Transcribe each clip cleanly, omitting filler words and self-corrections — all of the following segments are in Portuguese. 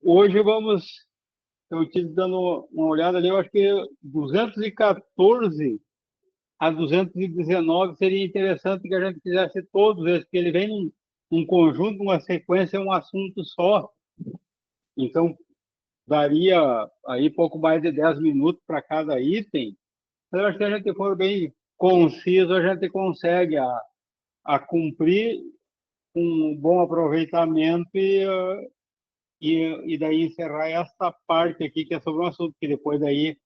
hoje eu estive dando uma olhada ali, eu acho que 214 a 219 seria interessante que a gente fizesse todos esses, porque ele vem num conjunto, uma sequência, um assunto só. Então, daria aí pouco mais de 10 minutos para cada item. Então, eu acho que se a gente for bem conciso, a gente consegue a cumprir um bom aproveitamento e daí encerrar essa parte aqui que é sobre o assunto, que depois daí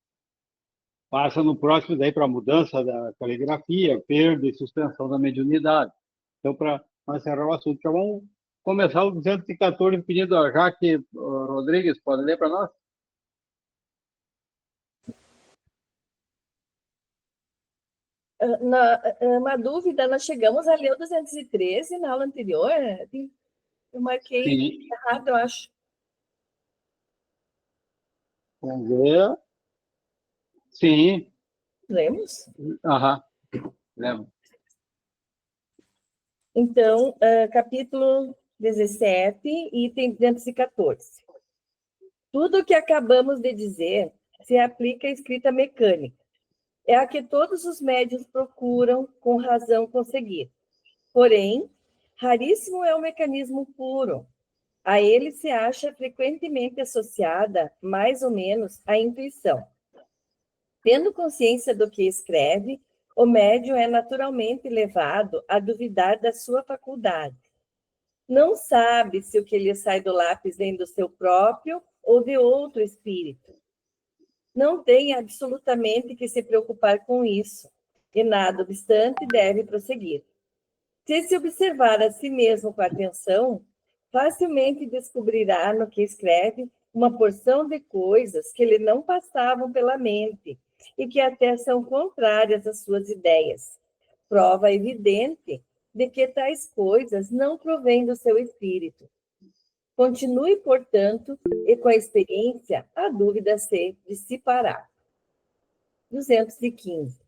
passa no próximo daí para a mudança da caligrafia, perda e suspensão da mediunidade. Então, para encerrar o assunto, já vamos começar o 214 pedindo a Jaque Rodrigues, pode ler para nós? Uma dúvida, nós chegamos a ler o 213 na aula anterior? Eu marquei Sim. errado, eu acho. Vamos ver. Sim. Lemos? Aham. Lembro. Então, capítulo 17, item 214. Tudo o que acabamos de dizer se aplica à escrita mecânica. É a que todos os médiuns procuram, com razão, conseguir. Porém, raríssimo é o mecanismo puro. A ele se acha frequentemente associada, mais ou menos, a intuição. Tendo consciência do que escreve, o médium é naturalmente levado a duvidar da sua faculdade. Não sabe se o que lhe sai do lápis vem do seu próprio ou de outro espírito. Não tem absolutamente que se preocupar com isso, e nada obstante deve prosseguir. Se observar a si mesmo com atenção, facilmente descobrirá no que escreve uma porção de coisas que lhe não passavam pela mente e que até são contrárias às suas ideias. Prova evidente de que tais coisas não provêm do seu espírito. Continue, portanto, e com a experiência a dúvida se dissipará. 215.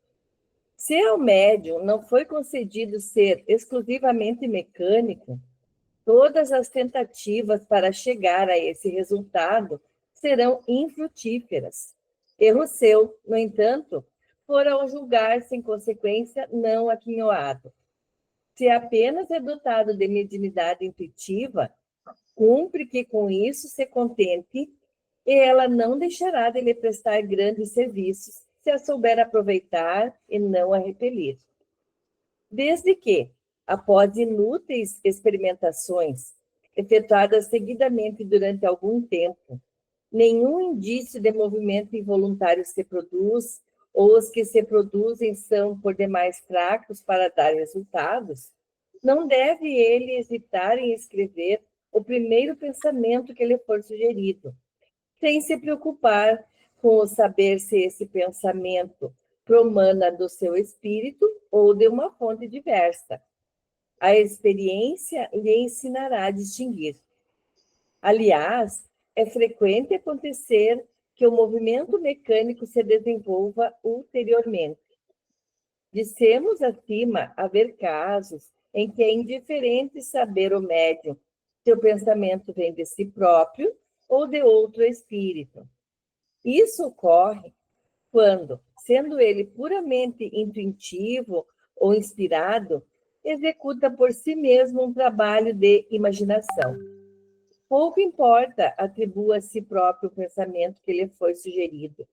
Se ao médium não foi concedido ser exclusivamente mecânico, todas as tentativas para chegar a esse resultado serão infrutíferas. Erro seu, no entanto, for ao julgar-se em consequência não aquinhoado. Se apenas é dotado de mediunidade intuitiva, cumpre que com isso se contente e ela não deixará de lhe prestar grandes serviços se a souber aproveitar e não a repelir. Desde que, após inúteis experimentações, efetuadas seguidamente durante algum tempo, nenhum indício de movimento involuntário se produz, ou os que se produzem são por demais fracos para dar resultados, não deve ele hesitar em escrever o primeiro pensamento que lhe for sugerido, sem se preocupar com o saber se esse pensamento promana do seu espírito ou de uma fonte diversa. A experiência lhe ensinará a distinguir. Aliás, é frequente acontecer que o movimento mecânico se desenvolva ulteriormente. Dissemos acima haver casos em que é indiferente saber o médium se o pensamento vem de si próprio ou de outro espírito. Isso ocorre quando, sendo ele puramente intuitivo ou inspirado, executa por si mesmo um trabalho de imaginação. Pouco importa atribua a si próprio o pensamento que lhe foi sugerido.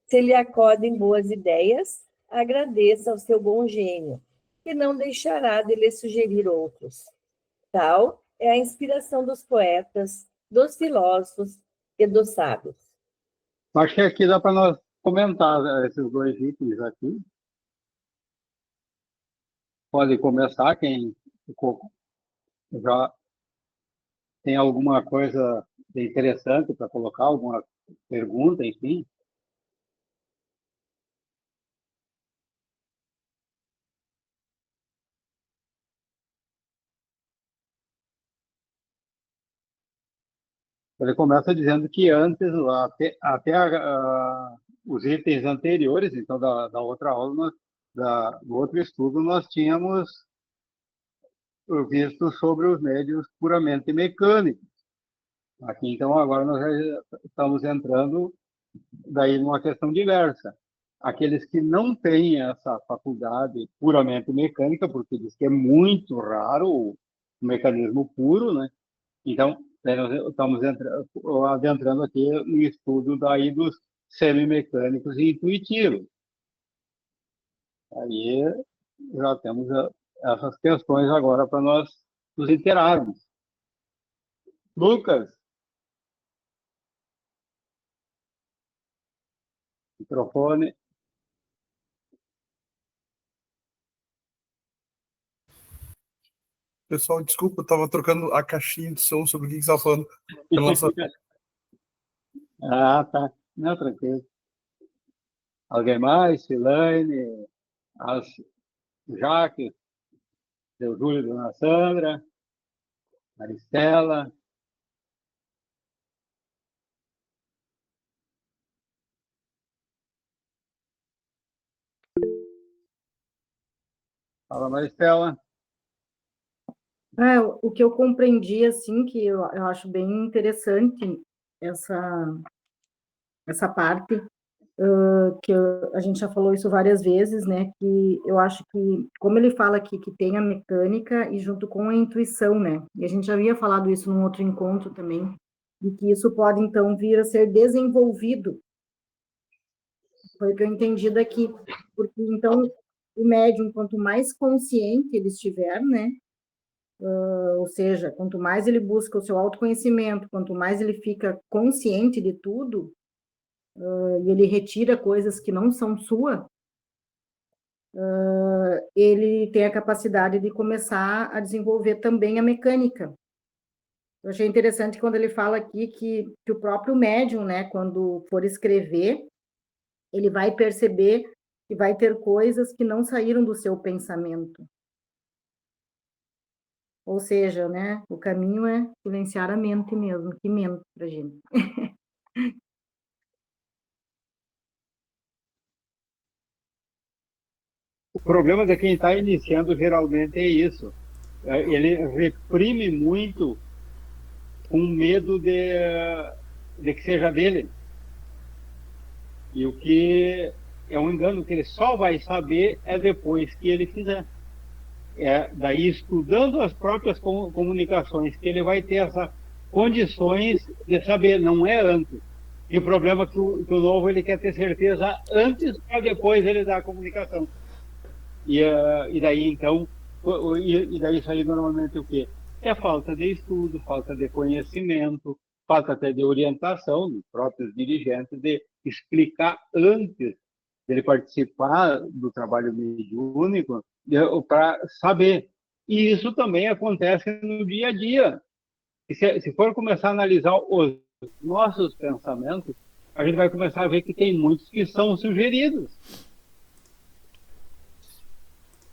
Se lhe acodem boas ideias, agradeça ao seu bom gênio, que não deixará de lhe sugerir outros. Tal é a inspiração dos poetas, dos filósofos e dos sábios. Acho que aqui dá para nós comentar esses dois itens aqui. Pode começar, quem já tem alguma coisa interessante para colocar, alguma pergunta, enfim. Ele começa dizendo que antes, até os itens anteriores, então da outra aula, do outro estudo, nós tínhamos visto sobre os médios puramente mecânicos. Aqui, então, agora nós já estamos entrando daí numa questão diversa. Aqueles que não têm essa faculdade puramente mecânica, porque diz que é muito raro o mecanismo puro, né? Então, daí nós estamos adentrando aqui no estudo daí dos semimecânicos e intuitivos. Aí já temos essas questões agora para nós nos interarmos. Lucas, microfone. Pessoal, desculpa, eu estava trocando a caixinha de som sobre o que você estava falando. Nossa... Ah, tá. Não, tranquilo. Alguém mais? Silane, as Jaque, seu Júlio, dona Sandra, Maristela. Fala, Maristela. O que eu compreendi, assim, que eu acho bem interessante essa parte, a gente já falou isso várias vezes, né, que eu acho que, como ele fala aqui, que tem a mecânica e junto com a intuição, né, e a gente já havia falado isso num outro encontro também, e que isso pode, então, vir a ser desenvolvido, foi o que eu entendi daqui, porque, então, o médium, quanto mais consciente ele estiver, né, ou seja, quanto mais ele busca o seu autoconhecimento, quanto mais ele fica consciente de tudo, e ele retira coisas que não são sua, ele tem a capacidade de começar a desenvolver também a mecânica. Eu achei interessante quando ele fala aqui que o próprio médium, né, quando for escrever, ele vai perceber que vai ter coisas que não saíram do seu pensamento. Ou seja, né, o caminho é silenciar a mente mesmo, que mente pra gente. O problema de quem está iniciando geralmente é isso. Ele reprime muito com medo de que seja dele. E o que é um engano que ele só vai saber é depois que ele fizer. Daí, estudando as próprias comunicações, que ele vai ter essas condições de saber, não é antes. E o problema é que o novo ele quer ter certeza antes para depois ele dar a comunicação. E daí, então, e daí isso aí normalmente o quê? É falta de estudo, falta de conhecimento, falta até de orientação dos próprios dirigentes, de explicar antes dele participar do trabalho mediúnico, para saber. E isso também acontece no dia a dia. E se for começar a analisar os nossos pensamentos, a gente vai começar a ver que tem muitos que são sugeridos.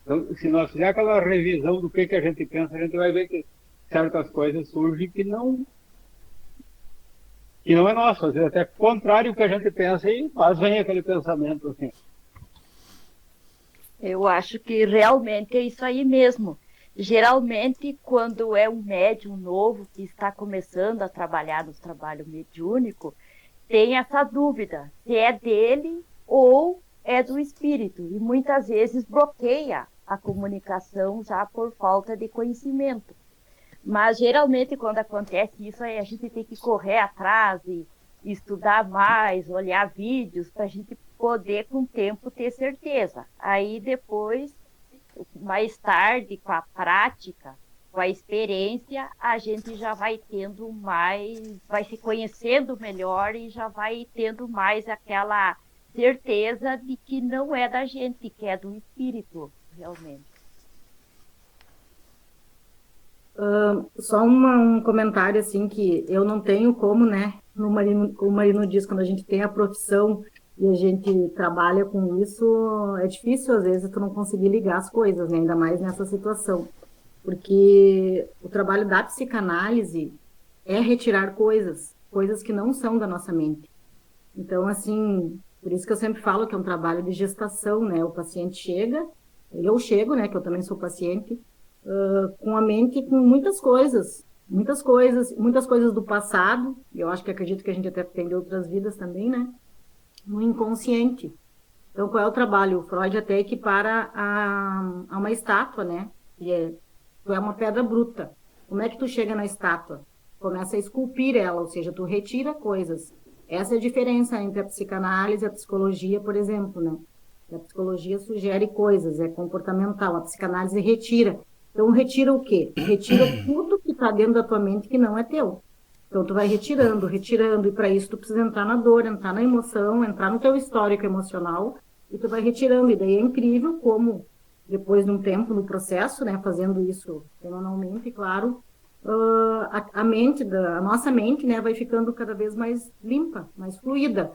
Então, se nós fizermos aquela revisão do que a gente pensa, a gente vai ver que certas coisas surgem que não é nosso, às vezes até contrário do que a gente pensa, e mas vem aquele pensamento assim. Eu acho que realmente é isso aí mesmo. Geralmente, quando é um médium novo que está começando a trabalhar no trabalho mediúnico, tem essa dúvida se é dele ou é do espírito. E muitas vezes bloqueia a comunicação já por falta de conhecimento. Mas geralmente quando acontece isso, aí a gente tem que correr atrás e estudar mais, olhar vídeos para a gente poder com o tempo ter certeza. Aí depois, mais tarde, com a prática, com a experiência, a gente já vai tendo mais, vai se conhecendo melhor e já vai tendo mais aquela certeza de que não é da gente, que é do espírito, realmente. Só um comentário, assim, que eu não tenho como, né, como o Marino diz, quando a gente tem a profissão e a gente trabalha com isso, é difícil, às vezes, tu não conseguir ligar as coisas, né, ainda mais nessa situação. Porque o trabalho da psicanálise é retirar coisas que não são da nossa mente. Então, assim, por isso que eu sempre falo que é um trabalho de gestação, né, o paciente chega, eu chego, né, que eu também sou paciente, com a mente com muitas coisas, muitas coisas do passado, eu acho que acredito que a gente até tem de outras vidas também, né? No inconsciente. Então, qual é o trabalho? O Freud até equipara a uma estátua, né? Tu é uma pedra bruta. Como é que tu chega na estátua? Começa a esculpir ela, ou seja, tu retira coisas. Essa é a diferença entre a psicanálise e a psicologia, por exemplo, né? A psicologia sugere coisas, é comportamental. A psicanálise retira. Então, retira o quê? Retira tudo que está dentro da tua mente que não é teu. Então, tu vai retirando, retirando, e para isso tu precisa entrar na dor, entrar na emoção, entrar no teu histórico emocional, e tu vai retirando. E daí é incrível como, depois de um tempo no processo, né, fazendo isso semanalmente, claro, a nossa mente, né, vai ficando cada vez mais limpa, mais fluida.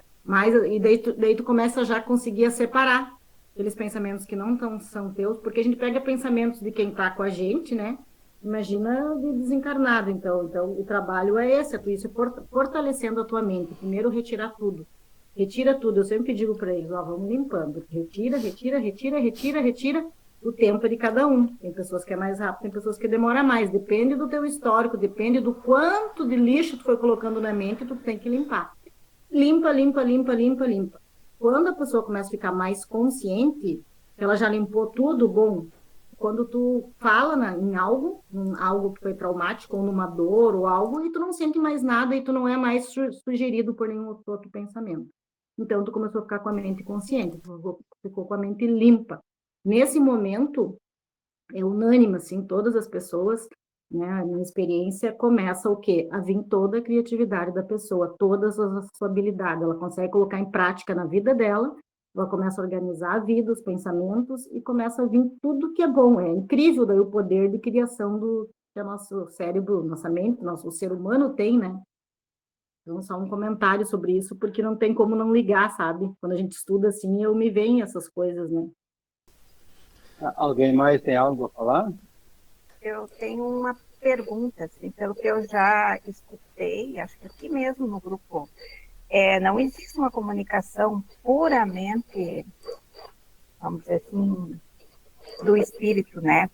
E daí tu começa já a conseguir separar aqueles pensamentos que não são teus, porque a gente pega pensamentos de quem está com a gente, né? Imagina de desencarnado, então o trabalho é esse, é tu ir fortalecendo a tua mente. Primeiro, retirar tudo. Retira tudo. Eu sempre digo para eles, vamos limpando. Retira, retira, retira, retira, retira. O tempo é de cada um. Tem pessoas que é mais rápido, tem pessoas que demora mais. Depende do teu histórico, depende do quanto de lixo tu foi colocando na mente, tu tem que limpar. Limpa, limpa, limpa, limpa, limpa. Quando a pessoa começa a ficar mais consciente, ela já limpou tudo, bom, quando tu fala em algo que foi traumático, ou numa dor, ou algo, e tu não sente mais nada, e tu não é mais sugerido por nenhum outro pensamento. Então, tu começou a ficar com a mente consciente, tu ficou com a mente limpa. Nesse momento, é unânime, assim, todas as pessoas, né, a minha experiência, começa o quê? A vir toda a criatividade da pessoa, todas as suas habilidades, ela consegue colocar em prática na vida dela, ela começa a organizar a vida, os pensamentos, e começa a vir tudo que é bom. É incrível daí o poder de criação que o nosso cérebro, nossa mente, o ser humano tem, né? Então, só um comentário sobre isso, porque não tem como não ligar, sabe? Quando a gente estuda assim, eu me vejo essas coisas, né? Alguém mais tem algo a falar? Eu tenho uma pergunta, assim, pelo que eu já escutei, acho que aqui mesmo no grupo, não existe uma comunicação puramente, vamos dizer assim, do espírito, né?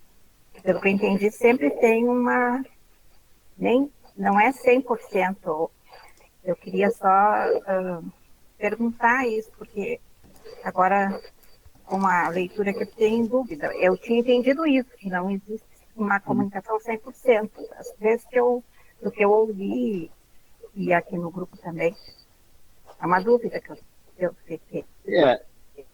Pelo que eu entendi, sempre tem não é 100%. Eu queria só perguntar isso, porque agora, com a leitura que eu tenho em dúvida, eu tinha entendido isso, que não existe uma comunicação 100%. Às vezes do que eu ouvi, e aqui no grupo também, é uma dúvida que eu fiquei.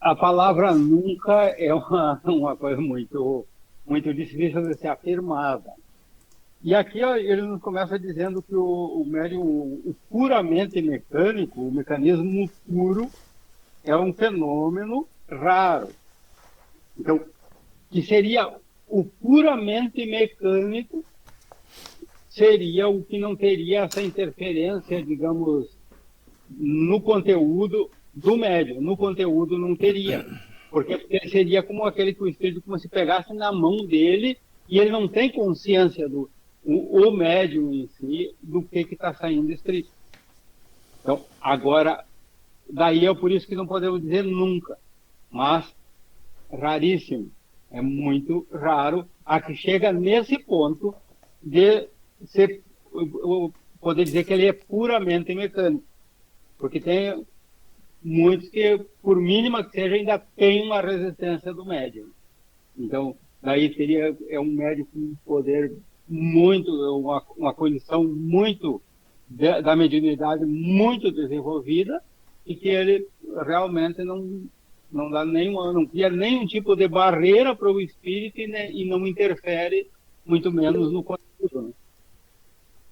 A palavra nunca é uma coisa muito, muito difícil de ser afirmada. E aqui ele nos começa dizendo que o médium, o puramente mecânico, o mecanismo puro, é um fenômeno raro. Então, que seria o puramente mecânico, seria o que não teria essa interferência, digamos, no conteúdo do médium. No conteúdo não teria. Porque ele seria como aquele que o espírito como se pegasse na mão dele e ele não tem consciência o médium em si do que está saindo escrito. Então, agora, daí é por isso que não podemos dizer nunca, mas raríssimo. É muito raro a que chega nesse ponto de poder dizer que ele é puramente mecânico. Porque tem muitos que, por mínima que seja, ainda tem uma resistência do médium. Então, daí é um médium com um poder muito, uma condição muito da mediunidade muito desenvolvida e que ele realmente não dá não cria nenhum tipo de barreira para o espírito e não interfere, muito menos no conteúdo. Né?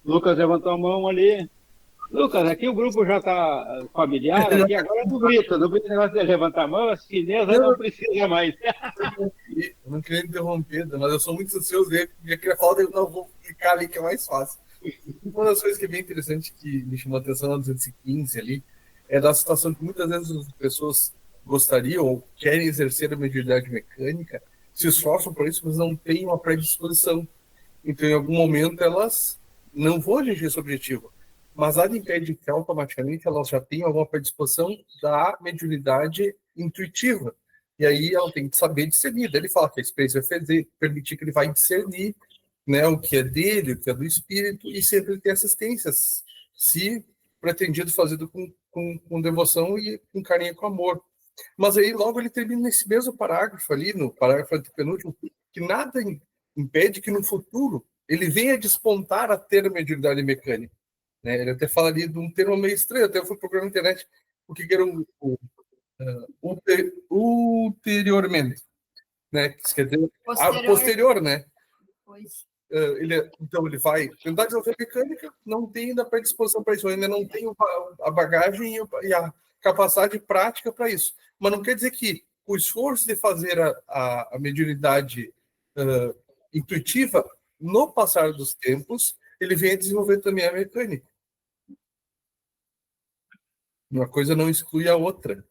Lucas levantou a mão ali. Lucas, aqui o grupo já está familiar, aqui agora não grita, não grita negócio de levantar a mão, a chinesa não precisa mais. Eu não queria interromper, mas eu sou muito ansioso e eu queria falar, eu não vou clicar ali que é mais fácil. Uma das coisas que é bem interessante que me chamou a atenção na 215 ali é da situação que muitas vezes as pessoas gostariam ou querem exercer a mediunidade mecânica, se esforçam por isso, mas não têm uma predisposição. Então, em algum momento, elas não vão atingir esse objetivo. Mas nada impede que automaticamente elas já tenham alguma predisposição da mediunidade intuitiva. E aí ela tem que saber discernir. Daí ele fala que a experiência vai permitir que ele vai discernir né, o que é dele, o que é do espírito, e sempre ter assistências, se pretendido fazer com devoção e com carinho e com amor. Mas aí logo ele termina nesse mesmo parágrafo ali, no parágrafo antepenúltimo, que nada impede que no futuro ele venha despontar a ter a mediunidade mecânica. Né? Ele até fala ali de um termo meio estranho, até eu fui procurar na internet, o que era ulteriormente, né? Que quer dizer, posterior, né? Pois. Então ele vai tentar desenvolver mecânica, não tem ainda predisposição para isso, ainda não tem a bagagem e a capacidade prática para isso. Mas não quer dizer que o esforço de fazer a mediunidade intuitiva, no passar dos tempos, ele venha desenvolver também a mecânica. Uma coisa não exclui a outra.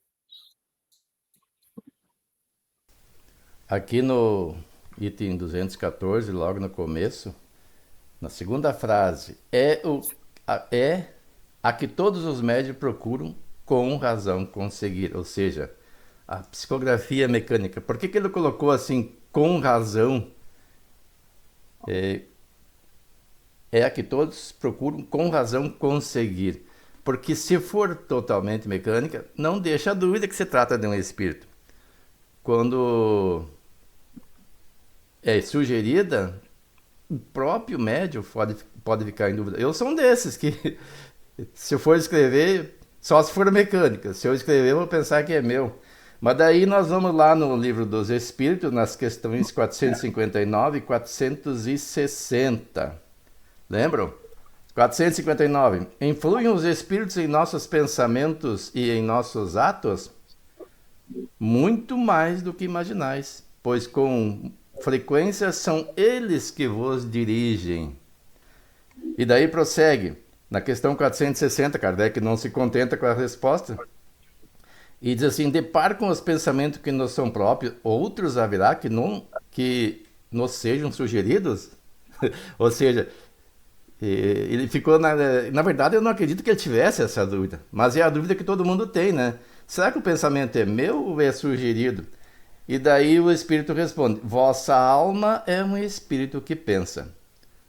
Aqui no item 214, logo no começo, na segunda frase, é a que todos os médios procuram com razão conseguir, ou seja, a psicografia mecânica. Por que ele colocou assim, com razão? É a que todos procuram com razão conseguir. Porque se for totalmente mecânica, não deixa dúvida que se trata de um espírito. Quando é sugerida, o próprio médium pode ficar em dúvida. Eu sou um desses que, se eu for escrever, só se for mecânica. Se eu escrever, eu vou pensar que é meu. Mas daí nós vamos lá no livro dos Espíritos, nas questões 459 e 460. Lembram? 459. Influem os espíritos em nossos pensamentos e em nossos atos? Muito mais do que imaginais, pois com frequência são eles que vos dirigem. E daí prossegue. Na questão 460, Kardec não se contenta com a resposta. E diz assim, de par com os pensamentos que nos são próprios, outros haverá que nos sejam sugeridos? Ou seja, ele ficou, na verdade eu não acredito que ele tivesse essa dúvida, mas é a dúvida que todo mundo tem, né? Será que o pensamento é meu ou é sugerido? E daí o Espírito responde, vossa alma é um espírito que pensa.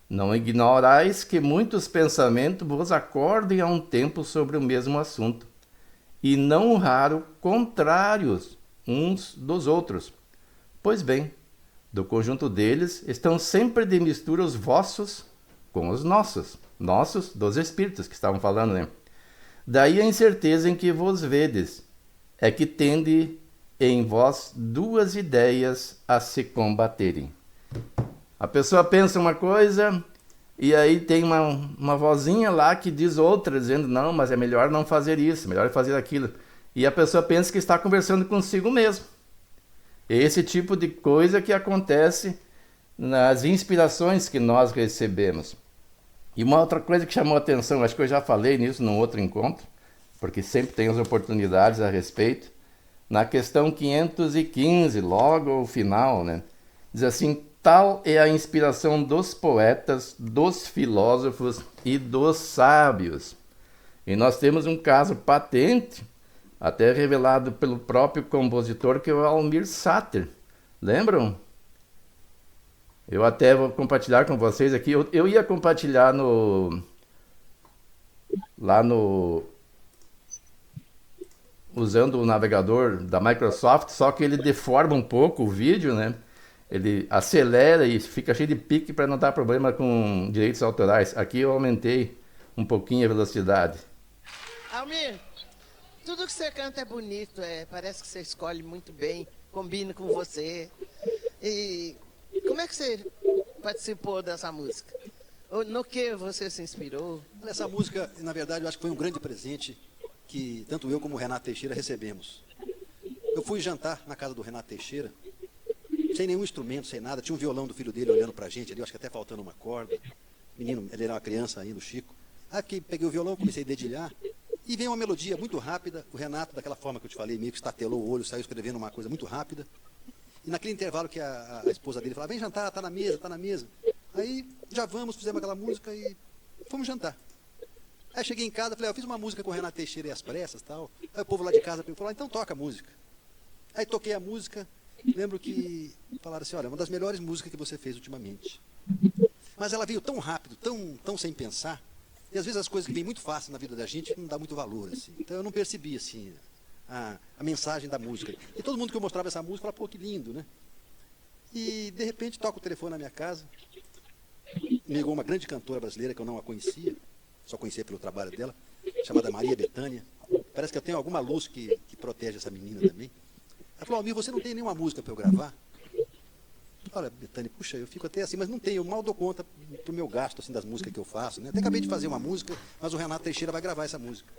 Não ignorais que muitos pensamentos vos acordem a um tempo sobre o mesmo assunto, e não raro contrários uns dos outros. Pois bem, do conjunto deles estão sempre de mistura os vossos com os nossos dos espíritos que estavam falando, né? Daí a incerteza em que vos vedes, é que tende em vós duas ideias a se combaterem. A pessoa pensa uma coisa e aí tem uma vozinha lá que diz outra, dizendo, não, mas é melhor não fazer isso, melhor fazer aquilo. E a pessoa pensa que está conversando consigo mesmo. Esse tipo de coisa que acontece nas inspirações que nós recebemos. E uma outra coisa que chamou a atenção, acho que eu já falei nisso num outro encontro, porque sempre tem as oportunidades a respeito, na questão 515, logo ao final, né? Diz assim, tal é a inspiração dos poetas, dos filósofos e dos sábios. E nós temos um caso patente, até revelado pelo próprio compositor, que é o Almir Sater. Lembram? Eu até vou compartilhar com vocês aqui. Eu ia compartilhar usando o navegador da Microsoft, só que ele deforma um pouco o vídeo, né? Ele acelera e fica cheio de pique para não dar problema com direitos autorais. Aqui eu aumentei um pouquinho a velocidade. Almir, tudo que você canta é bonito, parece que você escolhe muito bem, combina com você. E como é que você participou dessa música? No que você se inspirou? Essa música, na verdade, eu acho que foi um grande presente que tanto eu como o Renato Teixeira recebemos. Eu fui jantar na casa do Renato Teixeira, sem nenhum instrumento, sem nada. Tinha um violão do filho dele olhando pra gente ali, acho que até faltando uma corda. Menino, ele era uma criança ainda, o Chico. Aí peguei o violão, comecei a dedilhar, e veio uma melodia muito rápida. O Renato, daquela forma que eu te falei, meio que estatelou o olho, saiu escrevendo uma coisa muito rápida. E naquele intervalo que a esposa dele falava, vem jantar, tá na mesa, tá na mesa. Aí já vamos, fizemos aquela música e fomos jantar. Aí cheguei em casa, falei, eu fiz uma música com o Renato Teixeira e as pressas e tal. Aí o povo lá de casa falou, então toca a música. Aí toquei a música, lembro que falaram assim, olha, uma das melhores músicas que você fez ultimamente. Mas ela veio tão rápido, tão sem pensar, e às vezes as coisas que vêm muito fácil na vida da gente não dá muito valor, assim. Então eu não percebi, assim, a mensagem da música. E todo mundo que eu mostrava essa música falava, pô, que lindo, né? E, de repente, toca o telefone na minha casa, me ligou uma grande cantora brasileira que eu não a conhecia, só conhecia pelo trabalho dela, chamada Maria Bethânia. Parece que eu tenho alguma luz que protege essa menina também. Ela falou, Almir, você não tem nenhuma música para eu gravar? Olha, Bethânia, puxa, eu fico até assim, mas não tenho, eu mal dou conta do meu gasto, assim, das músicas que eu faço, né? Até acabei de fazer uma música, mas o Renato Teixeira vai gravar essa música.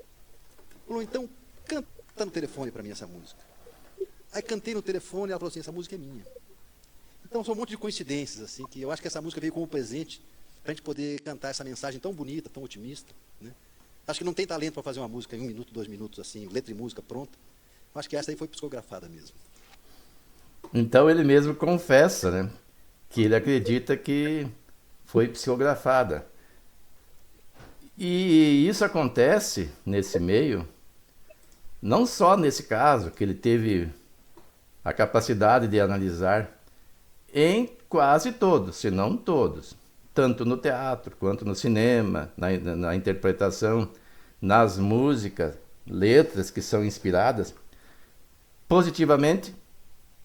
Falou, então, canta no telefone para mim essa música. Aí cantei no telefone e ela falou assim, essa música é minha. Então, são um monte de coincidências, assim, que eu acho que essa música veio como presente para a gente poder cantar essa mensagem tão bonita, tão otimista, né? Acho que não tem talento para fazer uma música em 1 minuto, 2 minutos, assim, letra e música pronta. Acho que essa aí foi psicografada mesmo. Então ele mesmo confessa, né, que ele acredita que foi psicografada. E isso acontece nesse meio, não só nesse caso, que ele teve a capacidade de analisar, em quase todos, se não todos, tanto no teatro quanto no cinema, na interpretação, nas músicas, letras que são inspiradas positivamente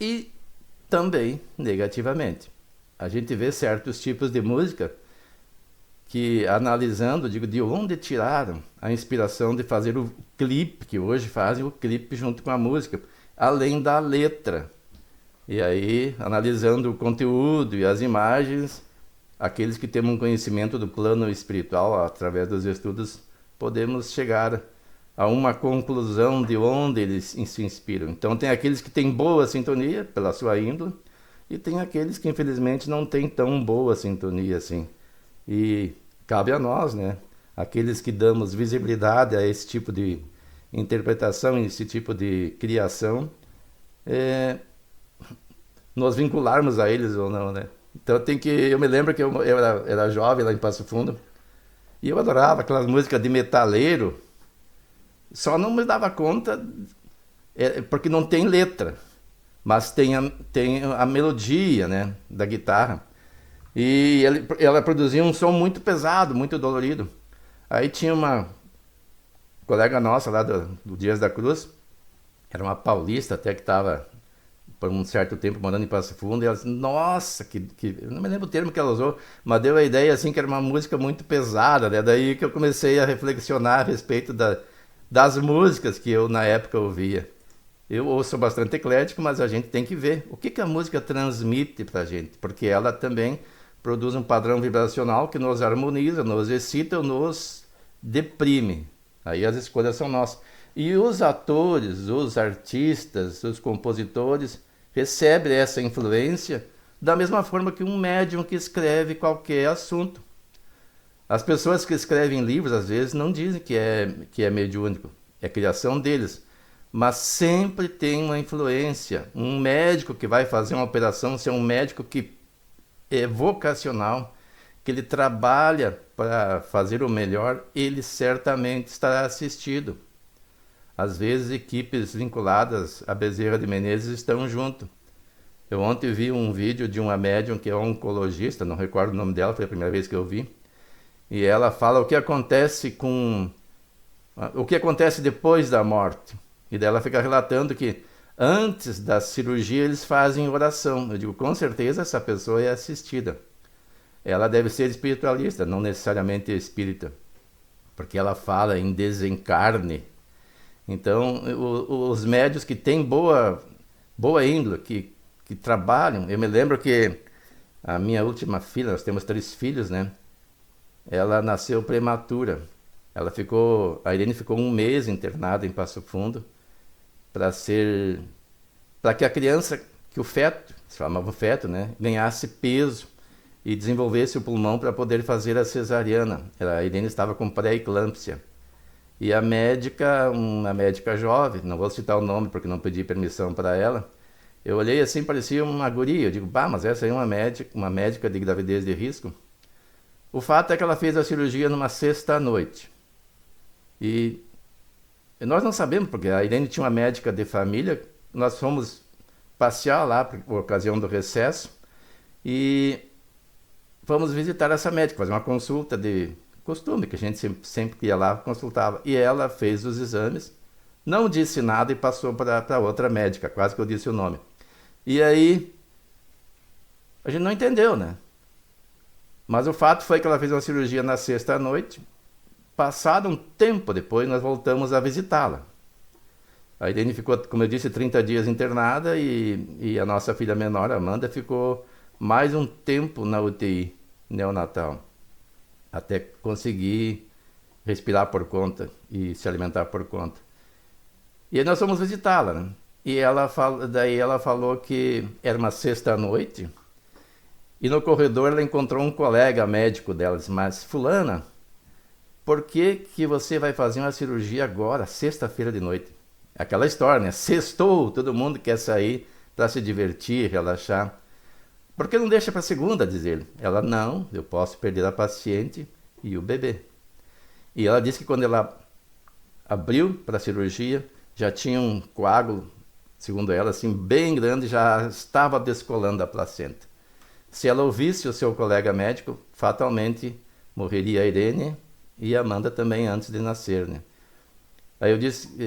e também negativamente. A gente vê certos tipos de música que, analisando, digo, de onde tiraram a inspiração de fazer o clipe, que hoje fazem o clipe junto com a música, além da letra. E aí, analisando o conteúdo e as imagens, aqueles que temos um conhecimento do plano espiritual, através dos estudos, podemos chegar a uma conclusão de onde eles se inspiram. Então, tem aqueles que têm boa sintonia, pela sua índole, e tem aqueles que, infelizmente, não têm tão boa sintonia assim. E cabe a nós, né, aqueles que damos visibilidade a esse tipo de interpretação, esse tipo de criação, nos vincularmos a eles ou não, né? Então eu me lembro que eu era jovem lá em Passo Fundo, e eu adorava aquelas músicas de metaleiro, só não me dava conta, porque não tem letra, mas tem a melodia, né, da guitarra. E ela produzia um som muito pesado, muito dolorido. Aí tinha uma colega nossa lá do Dias da Cruz, era uma paulista até, que estava por um certo tempo morando em Passo Fundo, e ela disse, nossa, eu não me lembro o termo que ela usou, mas deu a ideia assim que era uma música muito pesada, né? Daí que eu comecei a reflexionar a respeito das músicas que eu na época ouvia. Eu ouço bastante eclético, mas a gente tem que ver o que a música transmite pra gente, porque ela também produz um padrão vibracional que nos harmoniza, nos excita ou nos deprime. Aí as escolhas são nossas. E os atores, os artistas, os compositores recebem essa influência da mesma forma que um médium que escreve qualquer assunto. As pessoas que escrevem livros, às vezes, não dizem que é mediúnico, é criação deles, mas sempre tem uma influência. Um médico que vai fazer uma operação, se é um médico que é vocacional, que ele trabalha para fazer o melhor, ele certamente estará assistido. Às vezes, equipes vinculadas a Bezerra de Menezes estão junto. Eu ontem vi um vídeo de uma médium que é oncologista, não recordo o nome dela, foi a primeira vez que eu vi, e ela fala o que acontece depois da morte. E daí ela fica relatando que antes da cirurgia eles fazem oração. Eu digo, com certeza essa pessoa é assistida. Ela deve ser espiritualista, não necessariamente espírita, porque ela fala em desencarne. Então, os médios que têm boa índole, que trabalham... Eu me lembro que a minha última filha, nós temos 3 filhos, né? Ela nasceu prematura. A Irene ficou 1 mês internada em Passo Fundo para que a criança, que o feto, se chamava feto, né, ganhasse peso e desenvolvesse o pulmão para poder fazer a cesariana. A Irene estava com pré-eclâmpsia. E a médica, uma médica jovem, não vou citar o nome porque não pedi permissão para ela, eu olhei assim, parecia uma guria. Eu digo, mas essa aí é uma médica de gravidez de risco. O fato é que ela fez a cirurgia numa sexta-noite. E nós não sabemos, porque a Irene tinha uma médica de família, nós fomos passear lá por ocasião do recesso, e fomos visitar essa médica, fazer uma consulta de costume, que a gente sempre que ia lá consultava. E ela fez os exames, não disse nada e passou para outra médica, quase que eu disse o nome. E aí, a gente não entendeu, né? Mas o fato foi que ela fez uma cirurgia na sexta à noite. Passado um tempo depois, nós voltamos a visitá-la. A Irene ficou, como eu disse, 30 dias internada e a nossa filha menor, Amanda, ficou mais um tempo na UTI neonatal, até conseguir respirar por conta e se alimentar por conta. E aí nós fomos visitá-la, né? E daí ela falou que era uma sexta à noite, e no corredor ela encontrou um colega médico dela, disse, mas fulana, por que você vai fazer uma cirurgia agora, sexta-feira de noite? Aquela história, né? Sextou, todo mundo quer sair para se divertir, relaxar. Por que não deixa para segunda, diz ele? Ela, não, eu posso perder a paciente e o bebê. E ela disse que quando ela abriu para a cirurgia, já tinha um coágulo, segundo ela, assim, bem grande, já estava descolando a placenta. Se ela ouvisse o seu colega médico, fatalmente morreria a Irene e a Amanda também antes de nascer, né?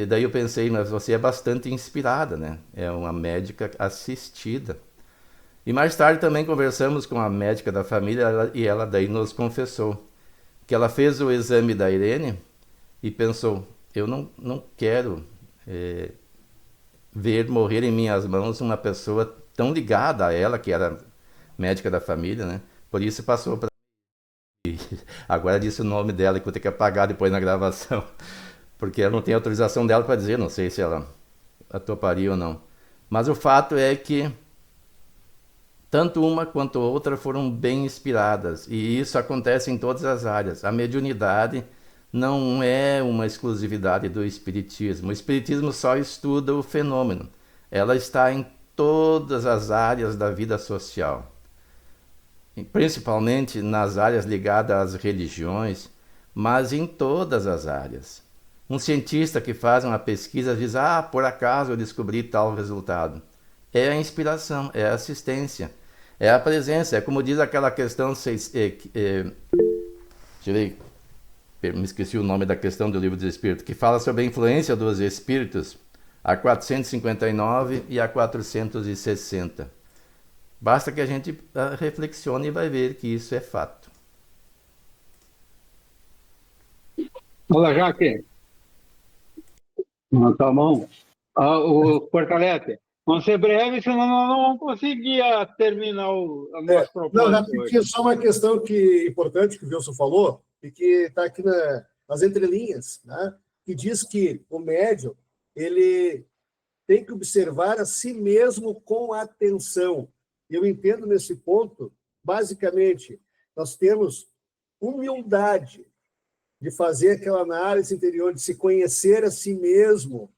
Daí eu pensei, mas você é bastante inspirada, né? É uma médica assistida. E mais tarde também conversamos com a médica da família e ela daí nos confessou que ela fez o exame da Irene e pensou, eu não quero ver morrer em minhas mãos uma pessoa tão ligada a ela, que era médica da família, né? Por isso passou para... Agora disse o nome dela, que vou ter que apagar depois na gravação, porque ela não tem autorização dela para dizer, não sei se ela toparia ou não. Mas o fato é que tanto uma quanto outra foram bem inspiradas, e isso acontece em todas as áreas. A mediunidade não é uma exclusividade do espiritismo. O espiritismo só estuda o fenômeno. Ela está em todas as áreas da vida social, principalmente nas áreas ligadas às religiões, mas em todas as áreas. Um cientista que faz uma pesquisa diz, por acaso eu descobri tal resultado. É a inspiração, é a assistência, é a presença, é como diz aquela questão, me esqueci o nome da questão do Livro dos Espíritos, que fala sobre a influência dos espíritos, a 459 e a 460. Basta que a gente reflexione e vai ver que isso é fato. Olá, Jaque. Tá bom. O Portalete, vamos ser breve, senão nós não vamos conseguir terminar o nosso propósito. Não, tinha só uma questão importante que o Wilson falou, e que está aqui nas entrelinhas, né? Que diz que o médium ele tem que observar a si mesmo com atenção. Eu entendo nesse ponto, basicamente, nós temos humildade de fazer aquela análise interior, de se conhecer a si mesmo,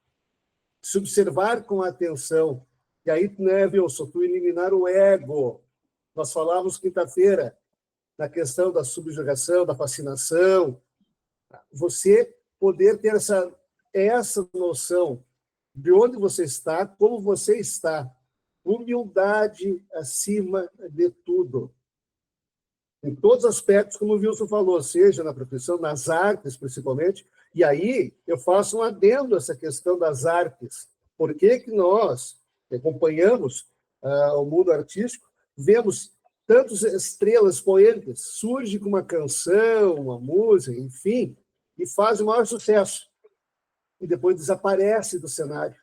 de se observar com atenção. E aí, né, Wilson, tu eliminar o ego. Nós falávamos quinta-feira na questão da subjugação, da fascinação. Você poder ter essa noção de onde você está, como você está. Humildade acima de tudo. Em todos os aspectos, como o Wilson falou, seja na profissão, nas artes, principalmente. E aí, eu faço um adendo a essa questão das artes. Por que nós, que acompanhamos o mundo artístico, vemos tantas estrelas poentes, surge com uma canção, uma música, enfim, e faz o maior sucesso. E depois desaparece do cenário.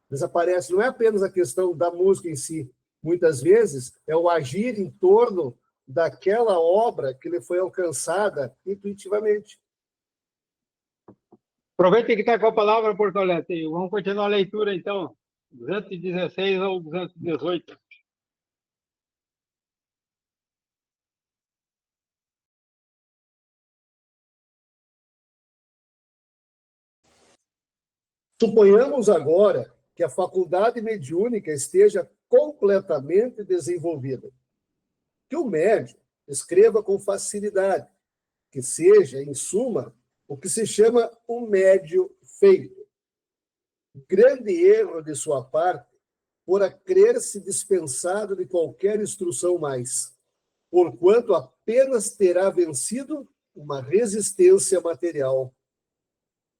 Desaparece. Não é apenas a questão da música em si. Muitas vezes é o agir em torno daquela obra que lhe foi alcançada intuitivamente. Aproveita que está com a palavra, Portalete. Vamos continuar a leitura, então. 216 ao 218. Suponhamos agora que a faculdade mediúnica esteja completamente desenvolvida. Que o médium escreva com facilidade, que seja, em suma, o que se chama um médium feito. Grande erro de sua parte por crer-se dispensado de qualquer instrução mais. porquanto apenas terá vencido uma resistência material.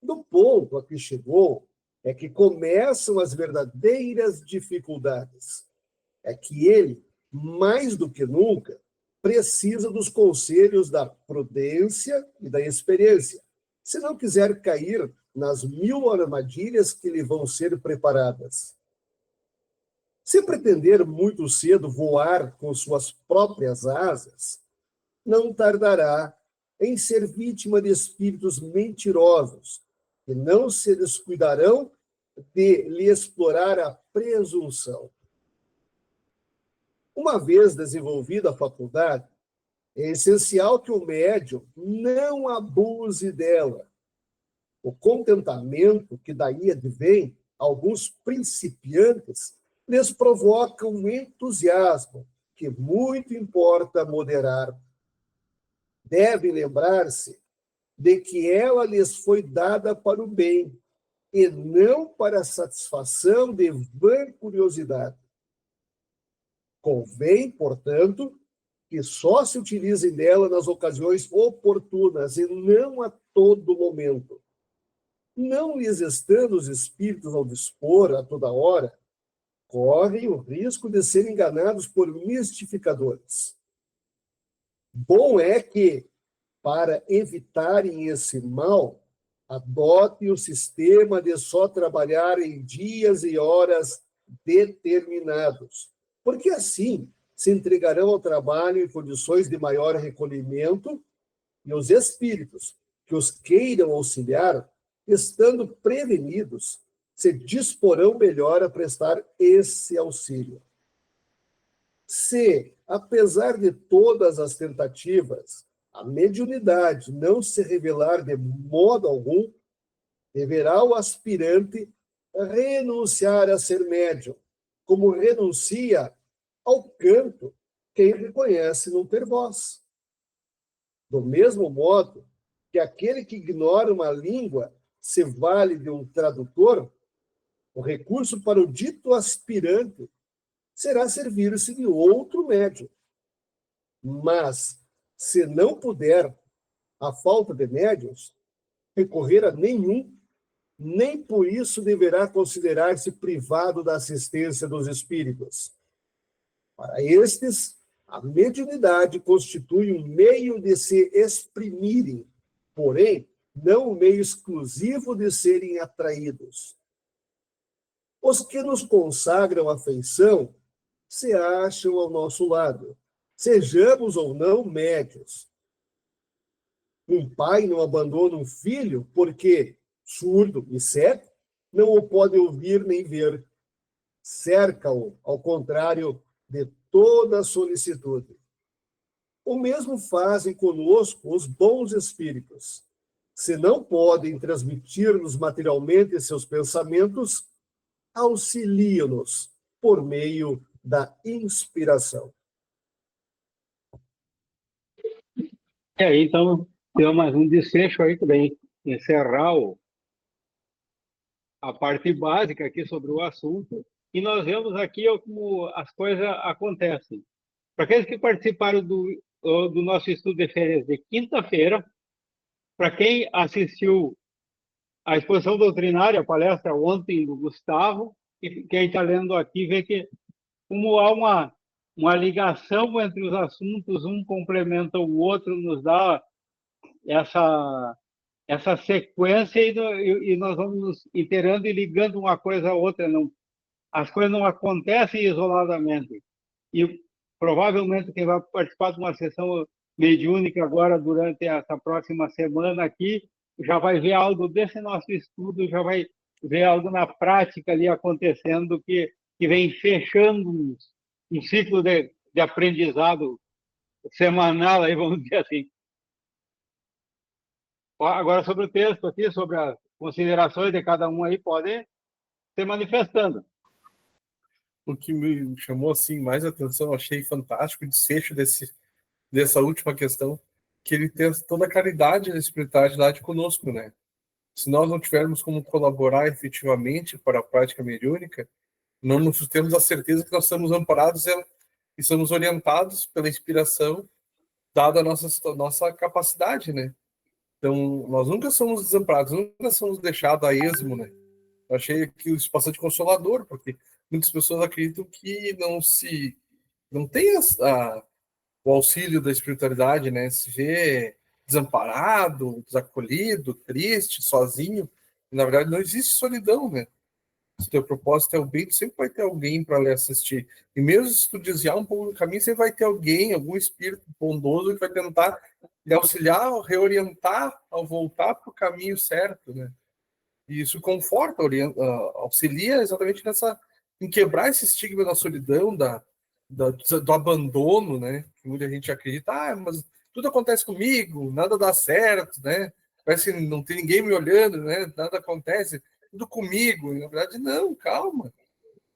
No ponto a que chegou é que começam as verdadeiras dificuldades. É que ele, mais do que nunca, precisa dos conselhos da prudência e da experiência, se não quiser cair nas 1000 armadilhas que lhe vão ser preparadas. Se pretender muito cedo voar com suas próprias asas, não tardará em ser vítima de espíritos mentirosos, que não se descuidarão de lhe explorar a presunção. Uma vez desenvolvida a faculdade, é essencial que o médium não abuse dela. O contentamento que daí advém, alguns principiantes, lhes provoca um entusiasmo que muito importa moderar. Deve lembrar-se de que ela lhes foi dada para o bem, e não para a satisfação de vã curiosidade. Convém, portanto, que só se utilizem dela nas ocasiões oportunas e não a todo momento. Não lhes estando os espíritos ao dispor a toda hora, correm o risco de serem enganados por mistificadores. Bom é que, para evitarem esse mal, adotem o sistema de só trabalhar em dias e horas determinados, porque assim se entregarão ao trabalho em condições de maior recolhimento e os espíritos que os queiram auxiliar, estando prevenidos, se disporão melhor a prestar esse auxílio. Se, apesar de todas as tentativas, a mediunidade não se revelar de modo algum, deverá o aspirante renunciar a ser médium, como renuncia ao canto quem reconhece não ter voz. Do mesmo modo que aquele que ignora uma língua se vale de um tradutor, o recurso para o dito aspirante será servir-se de outro médium. Mas, se não puder, a falta de médiuns, recorrer a nenhum, nem por isso deverá considerar-se privado da assistência dos espíritos. Para estes, a mediunidade constitui um meio de se exprimirem, porém, não um meio exclusivo de serem atraídos. Os que nos consagram afeição se acham ao nosso lado, sejamos ou não médios. Um pai não abandona um filho porque, surdo e cego, não o pode ouvir nem ver. Cerca-o, ao contrário, de toda solicitude. O mesmo fazem conosco os bons espíritos. Se não podem transmitir-nos materialmente seus pensamentos, auxiliam-nos por meio da inspiração. E aí, então, tem mais um desfecho aí também, encerrar a parte básica aqui sobre o assunto, e nós vemos aqui como as coisas acontecem. Para aqueles que participaram do nosso estudo de férias de quinta-feira, para quem assistiu à exposição doutrinária, a palestra ontem do Gustavo, e quem está lendo aqui vê que como há uma ligação entre os assuntos, um complementa o outro, nos dá essa sequência e nós vamos nos inteirando e ligando uma coisa a outra. Não, as coisas não acontecem isoladamente. E provavelmente quem vai participar de uma sessão mediúnica agora durante essa próxima semana aqui já vai ver algo desse nosso estudo, já vai ver algo na prática ali acontecendo que vem fechando um ciclo de aprendizado semanal, aí vamos dizer assim. Agora, sobre o texto aqui, sobre as considerações de cada um aí, podem se manifestando. O que me chamou assim mais atenção, achei fantástico o desfecho dessa última questão, que ele tem toda a caridade da espiritualidade conosco, né? Se nós não tivermos como colaborar efetivamente para a prática mediúnica, não nos temos a certeza que nós estamos amparados e somos orientados pela inspiração dada a nossa capacidade, né? Então, nós nunca somos desamparados, nunca somos deixados a esmo, né? Eu achei que isso bastante consolador, porque muitas pessoas acreditam que não tem o auxílio da espiritualidade, né? Se vê desamparado, desacolhido, triste, sozinho. E, na verdade, não existe solidão, né? Se o teu propósito é o bem, tu sempre vai ter alguém para lhe assistir. E mesmo se tu desviar um pouco do caminho, sempre vai ter alguém, algum espírito bondoso que vai tentar lhe auxiliar, reorientar ao voltar para o caminho certo, né? E isso conforta, auxilia exatamente em quebrar esse estigma da solidão, do abandono, né? Que muita gente acredita, mas tudo acontece comigo, nada dá certo, né? Parece que não tem ninguém me olhando, né? Nada acontece, tudo comigo. E, na verdade, não, calma.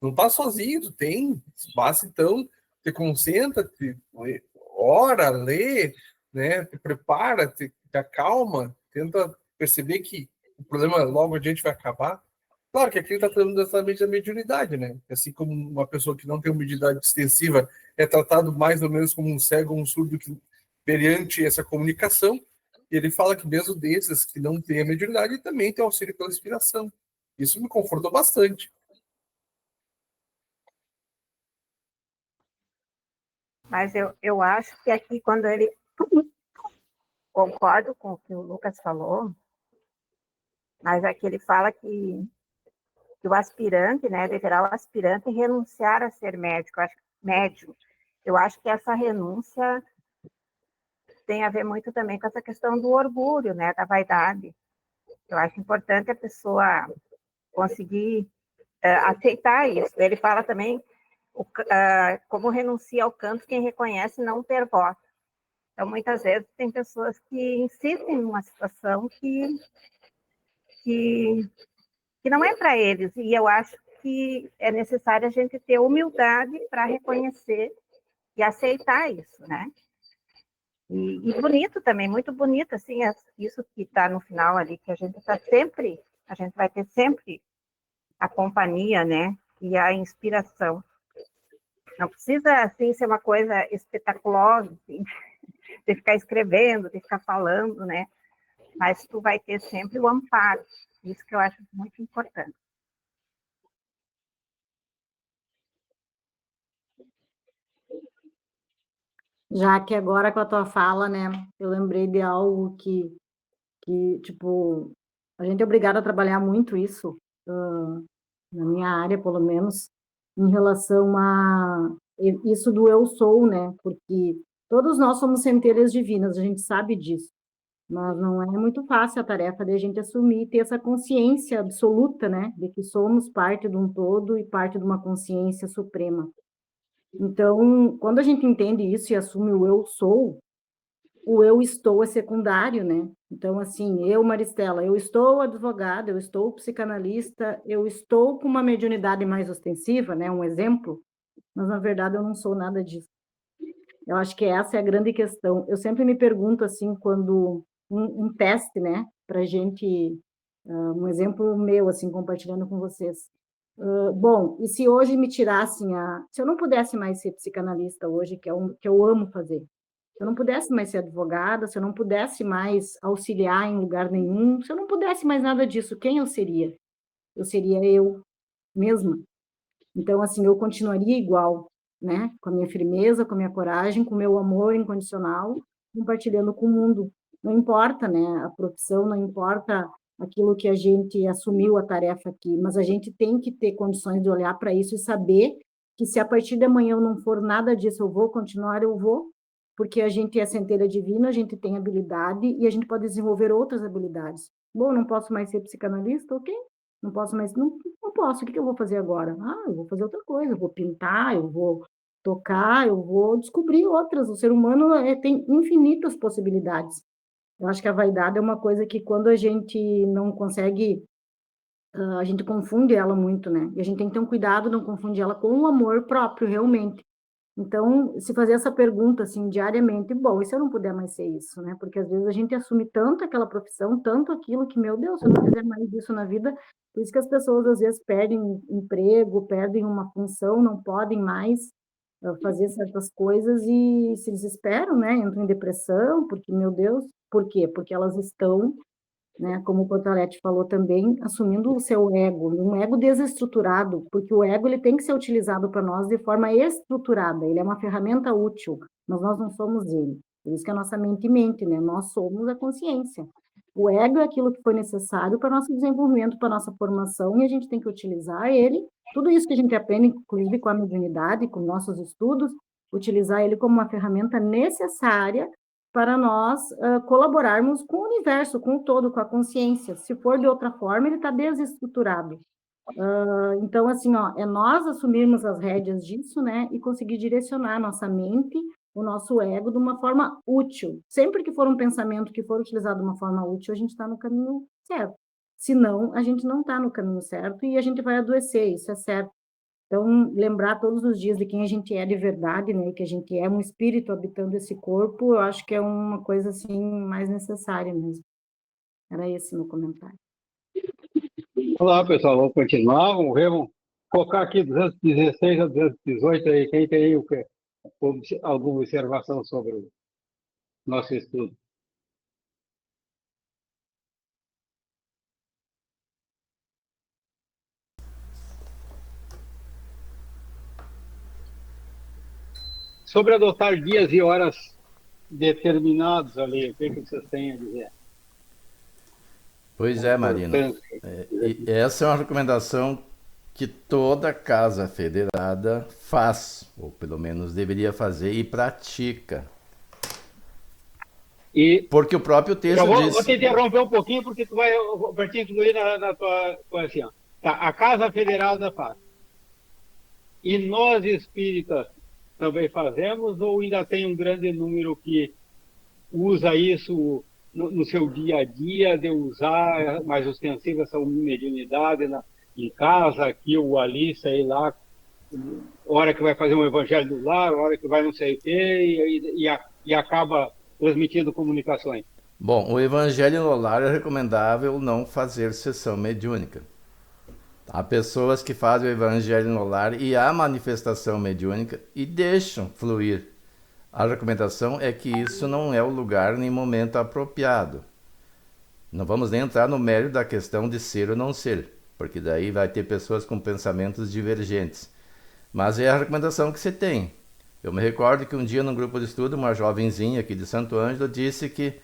Não tá sozinho, tu tem. Basta, então, te concentra, ora, lê, né? Te prepara, te acalma, tenta perceber que o problema logo adiante vai acabar. Claro que aqui está tratando exatamente da mediunidade, né? Assim como uma pessoa que não tem uma mediunidade extensiva é tratado mais ou menos como um cego ou um surdo perante essa comunicação, ele fala que mesmo desses que não têm a mediunidade também tem auxílio pela inspiração. Isso me confortou bastante. Mas eu acho que aqui, quando ele... Concordo com o que o Lucas falou, mas aqui ele fala que o aspirante, né, deverá o aspirante renunciar a ser médium. Eu acho que essa renúncia tem a ver muito também com essa questão do orgulho, né, da vaidade. Eu acho importante a pessoa conseguir aceitar isso. Ele fala também como renuncia ao canto quem reconhece não ter voz. Então, muitas vezes, tem pessoas que insistem numa situação que não é para eles. E eu acho que é necessário a gente ter humildade para reconhecer e aceitar isso, né? E bonito também, muito bonito, assim, isso que está no final ali, que a gente vai ter sempre a companhia, né? E a inspiração. Não precisa, assim, ser uma coisa espetaculosa, assim, de ficar escrevendo, de ficar falando, né? Mas tu vai ter sempre o amparo. Isso que eu acho muito importante. Já que agora com a tua fala, né, eu lembrei de algo que tipo, a gente é obrigado a trabalhar muito isso, na minha área, pelo menos, em relação a isso do eu sou, né, porque todos nós somos centelhas divinas, a gente sabe disso, mas não é muito fácil a tarefa de a gente assumir e ter essa consciência absoluta, né, de que somos parte de um todo e parte de uma consciência suprema. Então, quando a gente entende isso e assume o eu sou, o eu estou é secundário, né? Então, assim, eu, Maristela, eu estou advogada, eu estou psicanalista, eu estou com uma mediunidade mais ostensiva, né? Um exemplo, mas na verdade eu não sou nada disso. Eu acho que essa é a grande questão. Eu sempre me pergunto, assim, quando um teste, né? Para gente, um exemplo meu, assim, compartilhando com vocês. Bom, e se hoje me tirassem se eu não pudesse mais ser psicanalista hoje, que eu amo fazer, se eu não pudesse mais ser advogada, se eu não pudesse mais auxiliar em lugar nenhum, se eu não pudesse mais nada disso, quem eu seria? Eu seria eu mesma. Então, assim, eu continuaria igual, né? Com a minha firmeza, com a minha coragem, com o meu amor incondicional, compartilhando com o mundo. Não importa, né? A profissão, não importa aquilo que a gente assumiu a tarefa aqui, mas a gente tem que ter condições de olhar para isso e saber que se a partir de amanhã eu não for nada disso, eu vou continuar, eu vou, porque a gente é centelha divina, a gente tem habilidade e a gente pode desenvolver outras habilidades. Bom, não posso mais ser psicanalista, ok? Não posso mais, não posso, o que eu vou fazer agora? Eu vou fazer outra coisa, eu vou pintar, eu vou tocar, eu vou descobrir outras. O ser humano tem infinitas possibilidades. Eu acho que a vaidade é uma coisa que quando a gente não consegue, a gente confunde ela muito, né? E a gente tem que ter um cuidado, não confundir ela com o amor próprio, realmente. Então, se fazer essa pergunta, assim, diariamente, bom, e se eu não puder mais ser isso, né? Porque às vezes a gente assume tanto aquela profissão, tanto aquilo, que, meu Deus, se eu não fizer mais isso na vida, por isso que as pessoas às vezes perdem emprego, perdem uma função, não podem mais, fazer certas coisas e se desesperam, né? Entram em depressão, porque, meu Deus, por quê? Porque elas estão, né, como o Portalete falou também, assumindo o seu ego, um ego desestruturado, porque o ego ele tem que ser utilizado para nós de forma estruturada, ele é uma ferramenta útil, mas nós não somos ele. Por isso que a nossa mente mente, né? Nós somos a consciência. O ego é aquilo que foi necessário para nosso desenvolvimento, para nossa formação, e a gente tem que utilizar ele. Tudo isso que a gente aprende, inclusive com a mediunidade, com nossos estudos, utilizar ele como uma ferramenta necessária para nós colaborarmos com o universo, com o todo, com a consciência. Se for de outra forma, ele está desestruturado. Então, assim, ó, é nós assumirmos as rédeas disso, né, e conseguir direcionar a nossa mente, o nosso ego, de uma forma útil. Sempre que for um pensamento que for utilizado de uma forma útil, a gente está no caminho certo. Senão, a gente não está no caminho certo e a gente vai adoecer, isso é certo. Então, lembrar todos os dias de quem a gente é de verdade, né, que a gente é um espírito habitando esse corpo, eu acho que é uma coisa, assim, mais necessária mesmo. Era esse meu comentário. Olá, pessoal, vamos continuar, vamos ver, vamos colocar aqui 216 a 218 aí, quem tem aí alguma observação sobre o nosso estudo. Sobre adotar dias e horas determinados ali, o que vocês têm a dizer? Pois é, Marina. E essa é uma recomendação que toda casa federada faz, ou pelo menos deveria fazer, e pratica. Porque o próprio texto diz... Vou te interromper um pouquinho, porque tu vai te incluir na tua assim, ó. Tá, a Casa Federal da Paz. E nós espíritas também fazemos, ou ainda tem um grande número que usa isso no seu dia a dia, de usar mais ostensiva essa mediunidade em casa, aqui ou ali, sei lá, hora que vai fazer um evangelho do lar, hora que vai não sei o quê, e acaba transmitindo comunicações? Bom, o evangelho no lar é recomendável não fazer sessão mediúnica. Há pessoas que fazem o evangelho no lar e a manifestação mediúnica e deixam fluir. A recomendação é que isso não é o lugar nem momento apropriado. Não vamos nem entrar no mérito da questão de ser ou não ser, porque daí vai ter pessoas com pensamentos divergentes. Mas é a recomendação que se tem. Eu me recordo que um dia num grupo de estudo, uma jovenzinha aqui de Santo Ângelo disse que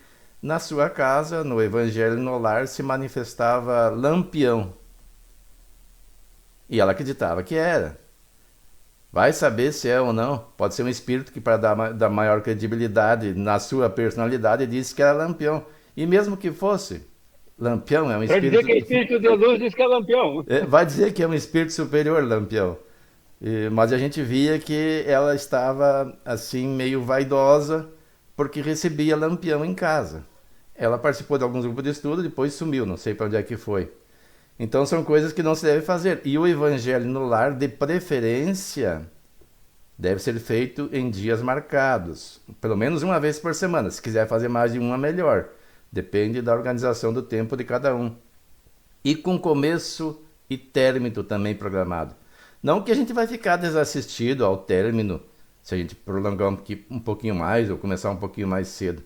na sua casa, no evangelho no lar, se manifestava lampião. E ela acreditava que era. Vai saber se é ou não. Pode ser um espírito que, para dar maior credibilidade na sua personalidade, disse que era lampião. E mesmo que fosse, lampião é um espírito... Para dizer que é espírito de luz, diz que é lampião. Vai dizer que é um espírito superior, lampião. Mas a gente via que ela estava, assim, meio vaidosa, porque recebia lampião em casa. Ela participou de alguns grupos de estudo, depois sumiu, não sei para onde é que foi. Então são coisas que não se deve fazer. E o evangelho no lar, de preferência, deve ser feito em dias marcados. Pelo menos uma vez por semana. Se quiser fazer mais de uma, melhor. Depende da organização do tempo de cada um. E com começo e término também programado. Não que a gente vai ficar desassistido ao término, se a gente prolongar um pouquinho mais ou começar um pouquinho mais cedo.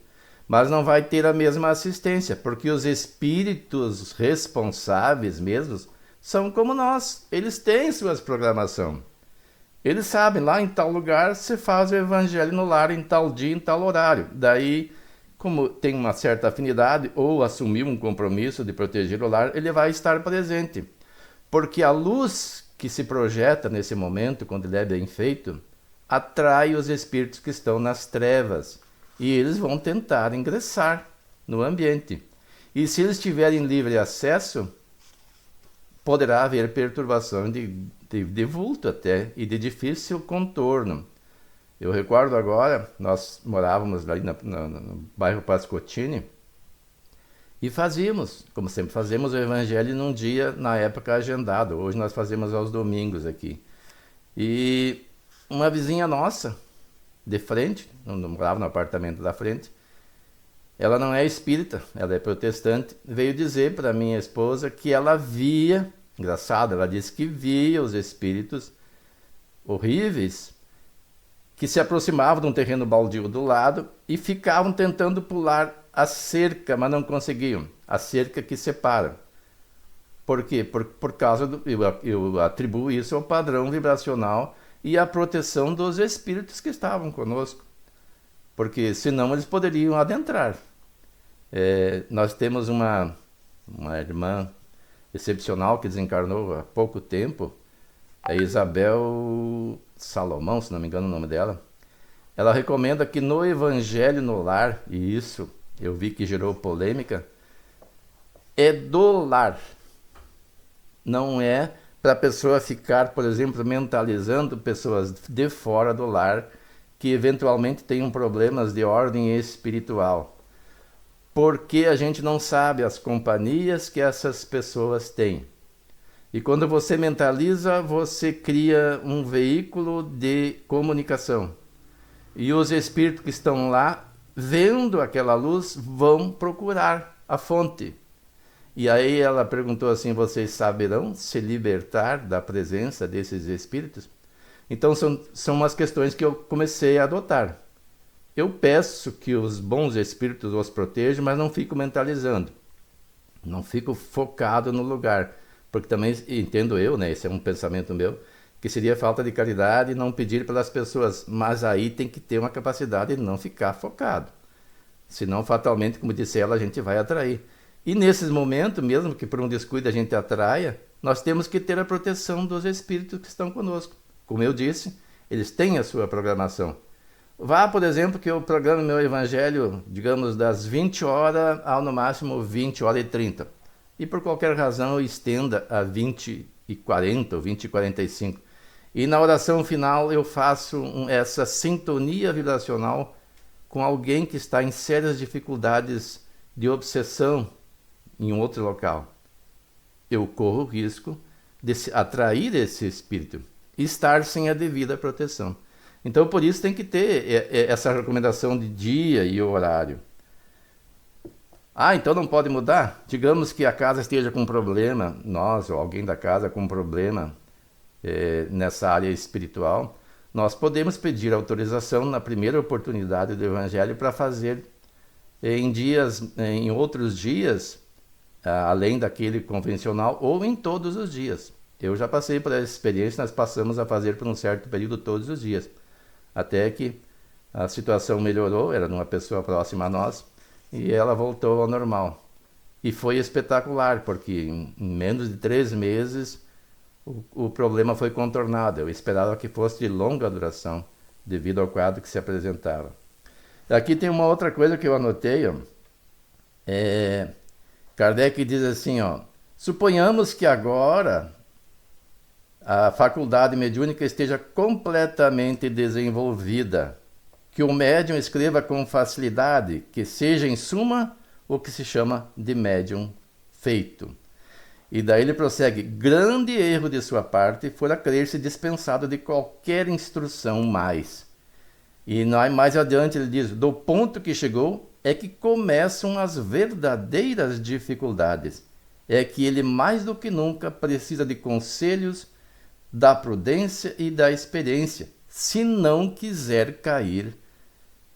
Mas não vai ter a mesma assistência, porque os espíritos responsáveis mesmos são como nós. Eles têm suas programações. Eles sabem, lá em tal lugar se faz o evangelho no lar, em tal dia, em tal horário. Daí, como tem uma certa afinidade ou assumiu um compromisso de proteger o lar, ele vai estar presente. Porque a luz que se projeta nesse momento, quando ele é bem feito, atrai os espíritos que estão nas trevas. E eles vão tentar ingressar no ambiente. E se eles tiverem livre acesso, poderá haver perturbação de vulto até e de difícil contorno. Eu recordo agora, nós morávamos ali no bairro Pascotini e fazíamos, como sempre fazemos, o evangelho num dia, na época, agendado. Hoje nós fazemos aos domingos aqui. E uma vizinha nossa, de frente, não morava no apartamento da frente, ela não é espírita, ela é protestante, veio dizer para minha esposa que ela via, engraçado, ela disse que via os espíritos horríveis que se aproximavam de um terreno baldio do lado e ficavam tentando pular a cerca, mas não conseguiam. A cerca que separa. Por quê? Por causa do... Eu atribuo isso ao padrão vibracional e à proteção dos espíritos que estavam conosco. Porque senão eles poderiam adentrar. Nós temos uma irmã excepcional que desencarnou há pouco tempo, a Isabel Salomão, se não me engano o nome dela. Ela recomenda que no Evangelho no Lar, e isso eu vi que gerou polêmica, é do lar. Não é para a pessoa ficar, por exemplo, mentalizando pessoas de fora do lar que eventualmente tenham problemas de ordem espiritual. Porque a gente não sabe as companhias que essas pessoas têm. E quando você mentaliza, você cria um veículo de comunicação. E os espíritos que estão lá, vendo aquela luz, vão procurar a fonte. E aí ela perguntou assim, vocês saberão se libertar da presença desses espíritos? Então são umas questões que eu comecei a adotar. Eu peço que os bons espíritos os protejam, mas não fico mentalizando. Não fico focado no lugar. Porque também entendo eu, né, esse é um pensamento meu, que seria falta de caridade não pedir pelas pessoas. Mas aí tem que ter uma capacidade de não ficar focado. Senão, fatalmente, como disse ela, a gente vai atrair. E nesses momentos, mesmo que por um descuido a gente atraia, nós temos que ter a proteção dos espíritos que estão conosco. Como eu disse, eles têm a sua programação. Vá, por exemplo, que eu programo meu evangelho, digamos, das 20 horas ao no máximo 20 horas e 30. E por qualquer razão eu estenda a 20 e 40 ou 20 e 45. E na oração final eu faço essa sintonia vibracional com alguém que está em sérias dificuldades de obsessão em outro local. Eu corro o risco de atrair esse espírito e estar sem a devida proteção. Então, por isso tem que ter essa recomendação de dia e horário. Então não pode mudar? Digamos que a casa esteja com problema, nós ou alguém da casa com problema nessa área espiritual, nós podemos pedir autorização na primeira oportunidade do Evangelho para fazer em outros dias, além daquele convencional, ou em todos os dias. Eu já passei por essa experiência, nós passamos a fazer por um certo período todos os dias. Até que a situação melhorou, era numa pessoa próxima a nós, e ela voltou ao normal. E foi espetacular, porque em menos de 3 meses o problema foi contornado. Eu esperava que fosse de longa duração, devido ao quadro que se apresentava. Aqui tem uma outra coisa que eu anotei. Kardec diz assim, suponhamos que agora a faculdade mediúnica esteja completamente desenvolvida, que o médium escreva com facilidade, que seja em suma o que se chama de médium feito. E daí ele prossegue, grande erro de sua parte fora crer-se dispensado de qualquer instrução mais. E mais adiante ele diz, do ponto que chegou é que começam as verdadeiras dificuldades. É que ele mais do que nunca precisa de conselhos, da prudência e da experiência, se não quiser cair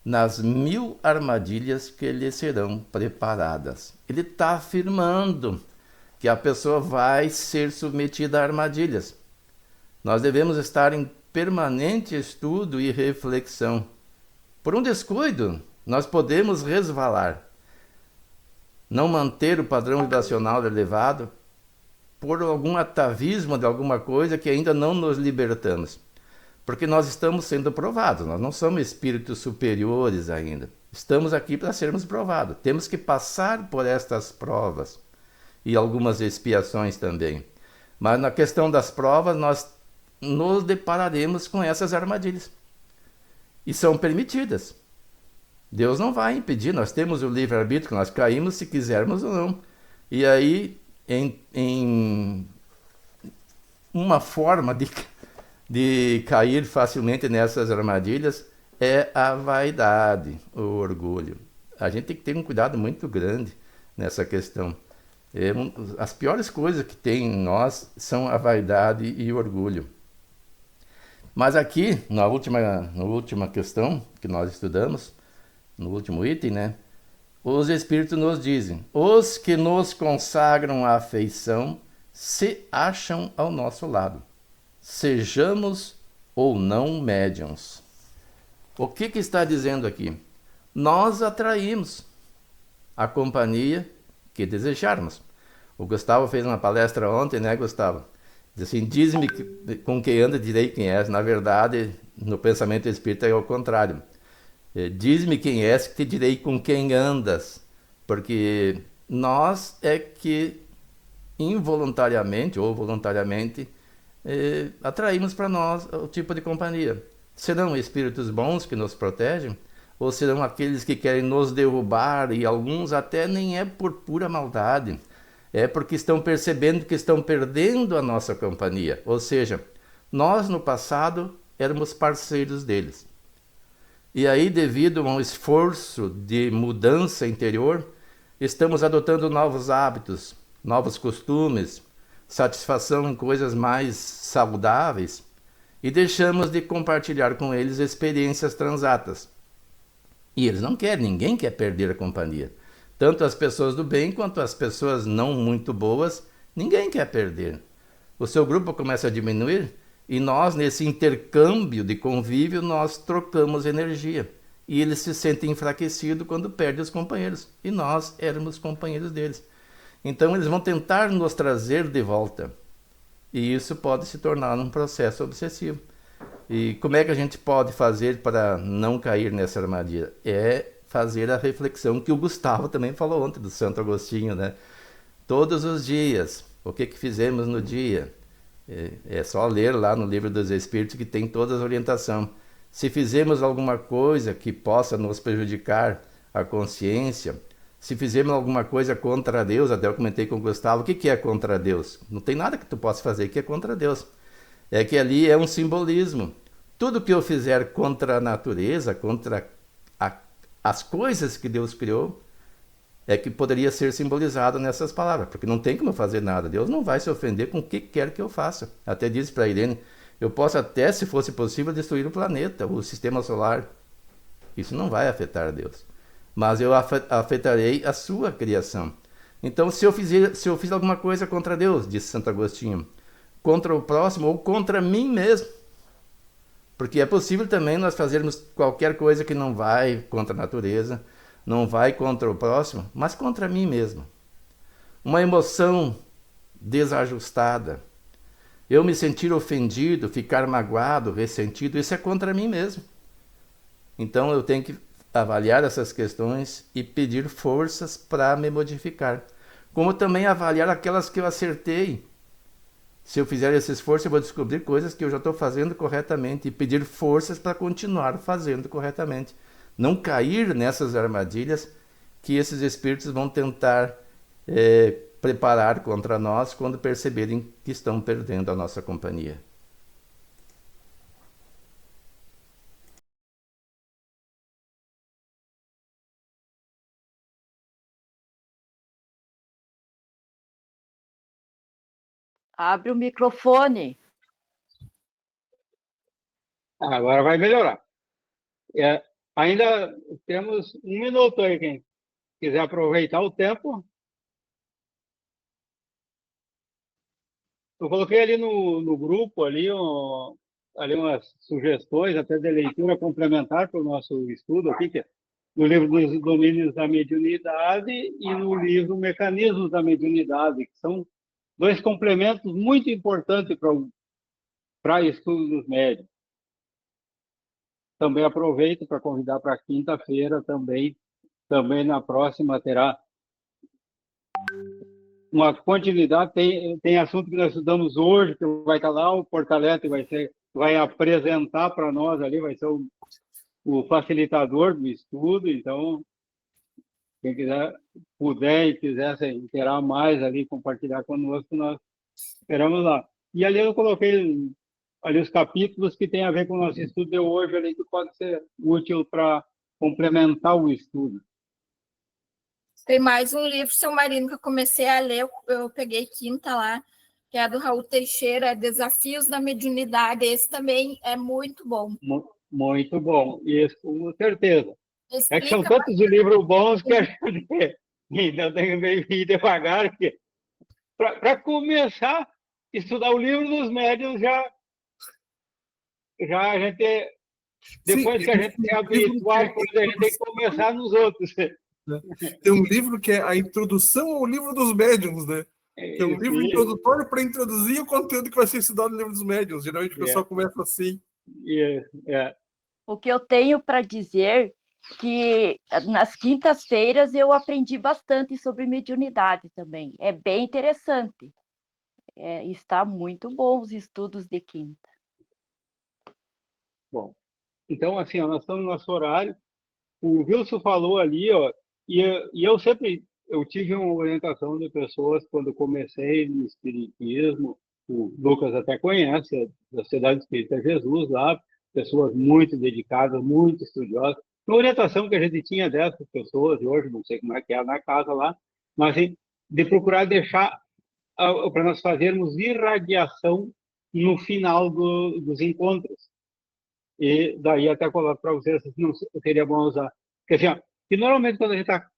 nas 1000 armadilhas que lhe serão preparadas. Ele está afirmando que a pessoa vai ser submetida a armadilhas. Nós devemos estar em permanente estudo e reflexão. Por um descuido, nós podemos resvalar, não manter o padrão vibracional elevado, por algum atavismo de alguma coisa que ainda não nos libertamos. Porque nós estamos sendo provados, nós não somos espíritos superiores ainda. Estamos aqui para sermos provados. Temos que passar por estas provas e algumas expiações também. Mas na questão das provas, nós nos depararemos com essas armadilhas. E são permitidas. Deus não vai impedir, nós temos o livre-arbítrio, nós caímos se quisermos ou não. E aí, em uma forma de cair facilmente nessas armadilhas é a vaidade, o orgulho. A gente tem que ter um cuidado muito grande nessa questão. As piores coisas que tem em nós são a vaidade e o orgulho. Mas aqui, na última questão que nós estudamos, no último item, né? Os Espíritos nos dizem: os que nos consagram a afeição se acham ao nosso lado, sejamos ou não médiuns. O que está dizendo aqui? Nós atraímos a companhia que desejarmos. O Gustavo fez uma palestra ontem, né, Gustavo? Diz assim: diz-me com quem anda, direi quem és. Na verdade, no pensamento espírita é o contrário. Diz-me quem és, que te direi com quem andas. Porque nós é que involuntariamente ou voluntariamente atraímos para nós o tipo de companhia. Serão espíritos bons que nos protegem? Ou serão aqueles que querem nos derrubar, e alguns até nem é por pura maldade, é porque estão percebendo que estão perdendo a nossa companhia. Ou seja, nós no passado éramos parceiros deles. E aí, devido a um esforço de mudança interior, estamos adotando novos hábitos, novos costumes, satisfação em coisas mais saudáveis, e deixamos de compartilhar com eles experiências transatas. E eles não querem, ninguém quer perder a companhia. Tanto as pessoas do bem quanto as pessoas não muito boas, ninguém quer perder. O seu grupo começa a diminuir e nós, nesse intercâmbio de convívio, nós trocamos energia. E eles se sentem enfraquecidos quando perdem os companheiros. E nós éramos companheiros deles. Então eles vão tentar nos trazer de volta. E isso pode se tornar um processo obsessivo. E como é que a gente pode fazer para não cair nessa armadilha? É fazer a reflexão que o Gustavo também falou ontem, do Santo Agostinho, né? Todos os dias, o que fizemos no dia? É só ler lá no Livro dos Espíritos que tem toda a orientação. Se fizemos alguma coisa que possa nos prejudicar a consciência, se fizemos alguma coisa contra Deus, até eu comentei com o Gustavo, o que é contra Deus? Não tem nada que tu possa fazer que é contra Deus. É que ali é um simbolismo. Tudo que eu fizer contra a natureza, contra as coisas que Deus criou, é que poderia ser simbolizado nessas palavras, porque não tem como fazer nada. Deus não vai se ofender com o que quer que eu faça. Até disse para a Irene: eu posso até, se fosse possível, destruir o planeta, o sistema solar. Isso não vai afetar Deus. Mas eu afetarei a sua criação. Então, se eu fiz alguma coisa contra Deus, disse Santo Agostinho, contra o próximo ou contra mim mesmo, porque é possível também nós fazermos qualquer coisa que não vai contra a natureza, não vai contra o próximo, mas contra mim mesmo. Uma emoção desajustada, eu me sentir ofendido, ficar magoado, ressentido, isso é contra mim mesmo. Então eu tenho que avaliar essas questões e pedir forças para me modificar. Como também avaliar aquelas que eu acertei. Se eu fizer esse esforço, eu vou descobrir coisas que eu já estou fazendo corretamente e pedir forças para continuar fazendo corretamente. Não cair nessas armadilhas que esses espíritos vão tentar preparar contra nós quando perceberem que estão perdendo a nossa companhia. Abre o microfone. Agora vai melhorar. Ainda temos 1 minuto aí, quem quiser aproveitar o tempo. Eu coloquei ali no grupo ali umas sugestões até de leitura complementar para o nosso estudo aqui, que é no livro dos Domínios da Mediunidade e no livro Mecanismos da Mediunidade, que são 2 complementos muito importantes para estudo dos médiuns. Também aproveito para convidar para quinta-feira também na próxima terá uma continuidade, tem assunto que nós estudamos hoje, que vai estar lá, o Portalete vai apresentar para nós ali, vai ser o facilitador do estudo, então, quem puder e quiser se inteirar mais ali, compartilhar conosco, nós esperamos lá. E ali eu coloquei ali os capítulos que tem a ver com o nosso estudo de hoje, ali, que pode ser útil para complementar o estudo. Tem mais um livro, Seu Marino, que eu comecei a ler, eu peguei quinta lá, que é do Raul Teixeira, Desafios da Mediunidade. Esse também é muito bom. Muito bom, isso com certeza. É que são Explica tantos livros bons que a gente ainda tem que ir devagar. Para começar a estudar o livro dos médiuns, já a gente, depois Sim, que a gente se habituar, a gente tem que começar nos outros. Tem um livro que é a Introdução ao Livro dos Médiuns, né? Que é um livro introdutório para introduzir o conteúdo que vai ser estudado no Livro dos Médiuns. Geralmente o pessoal começa assim. O que eu tenho para dizer que nas quintas-feiras eu aprendi bastante sobre mediunidade também. É bem interessante. Está muito bom os estudos de quinta. Bom, então, assim, nós estamos no nosso horário. O Wilson falou ali, ó, e eu tive uma orientação de pessoas quando comecei no espiritismo. O Lucas até conhece, da Sociedade Espírita Jesus lá, pessoas muito dedicadas, muito estudiosas. A orientação que a gente tinha dessas pessoas, e hoje não sei como é que é na casa lá, mas assim, de procurar deixar para nós fazermos irradiação no final dos encontros. E daí até coloco para vocês se não seria bom usar. Porque assim, ó, que normalmente quando a gente está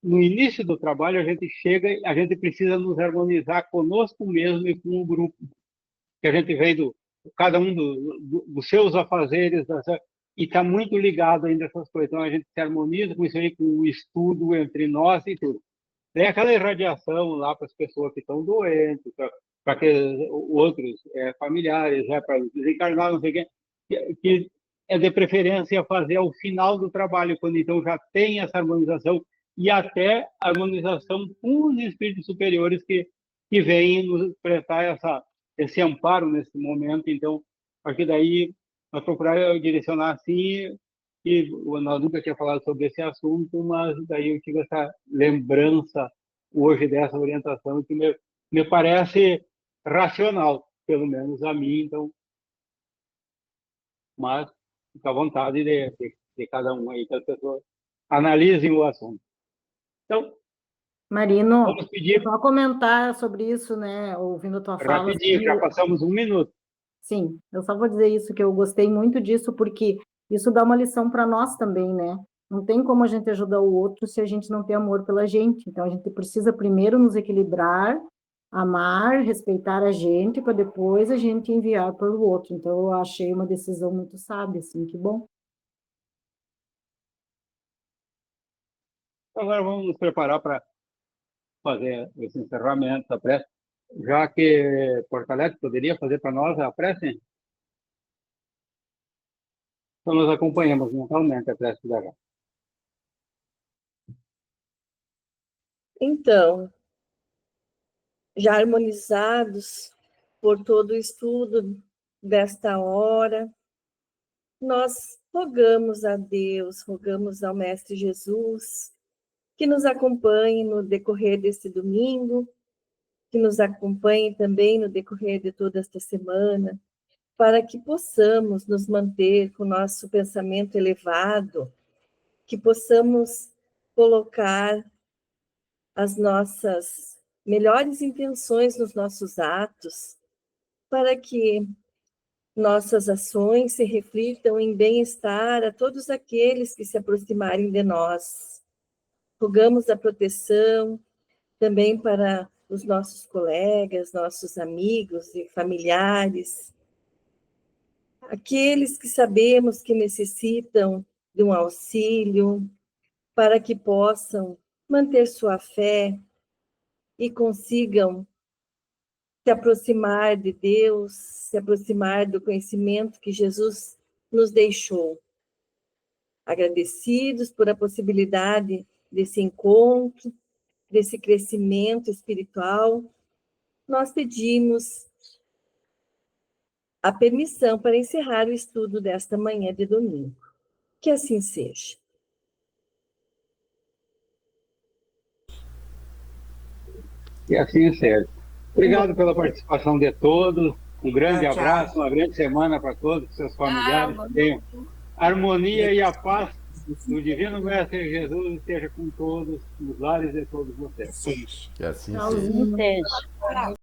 no início do trabalho, a gente chega e a gente precisa nos harmonizar conosco mesmo e com o grupo. Que a gente vem cada um dos seus afazeres, e está muito ligado ainda a essas coisas. Então a gente se harmoniza com isso aí, com o estudo entre nós e tudo. Tem aquela irradiação lá para as pessoas que estão doentes, para aqueles outros familiares, para desencarnar, não sei o quê, que é de preferência fazer ao final do trabalho, quando então já tem essa harmonização e até harmonização com os espíritos superiores que vêm nos prestar esse amparo nesse momento. Então, acho que daí nós procurar direcionar assim, e nós nunca tinha falado sobre esse assunto, mas daí eu tive essa lembrança hoje dessa orientação que me parece racional, pelo menos a mim. Então, mas fica à vontade de cada um aí, que as pessoas analisem o assunto. Então, Marino, vamos pedir... só comentar sobre isso, né? Ouvindo a tua fala. Rapidinho, já passamos 1 minuto. Sim, eu só vou dizer isso, que eu gostei muito disso, porque isso dá uma lição para nós também, né? Não tem como a gente ajudar o outro se a gente não tem amor pela gente. Então, a gente precisa primeiro nos equilibrar, amar, respeitar a gente, para depois a gente enviar para o outro. Então, eu achei uma decisão muito sábia, assim, que bom. Agora vamos nos preparar para fazer esse encerramento da prece, já que Porto Alegre poderia fazer para nós a prece. Então, nós acompanhamos mentalmente a prece da Gá. Então, já harmonizados por todo o estudo desta hora, nós rogamos a Deus, rogamos ao Mestre Jesus, que nos acompanhe no decorrer desse domingo, que nos acompanhe também no decorrer de toda esta semana, para que possamos nos manter com o nosso pensamento elevado, que possamos colocar as nossas melhores intenções nos nossos atos, para que nossas ações se reflitam em bem-estar a todos aqueles que se aproximarem de nós. Rogamos a proteção também para os nossos colegas, nossos amigos e familiares, aqueles que sabemos que necessitam de um auxílio, para que possam manter sua fé e consigam se aproximar de Deus, se aproximar do conhecimento que Jesus nos deixou. Agradecidos por a possibilidade desse encontro, desse crescimento espiritual, nós pedimos a permissão para encerrar o estudo desta manhã de domingo. Que assim seja. E assim seja. Obrigado pela participação de todos. Um grande abraço, uma grande semana para todos, seus familiares. Tenham harmonia e a paz do Divino Mestre Jesus esteja com todos, nos lares de todos vocês. Que assim seja. Seja.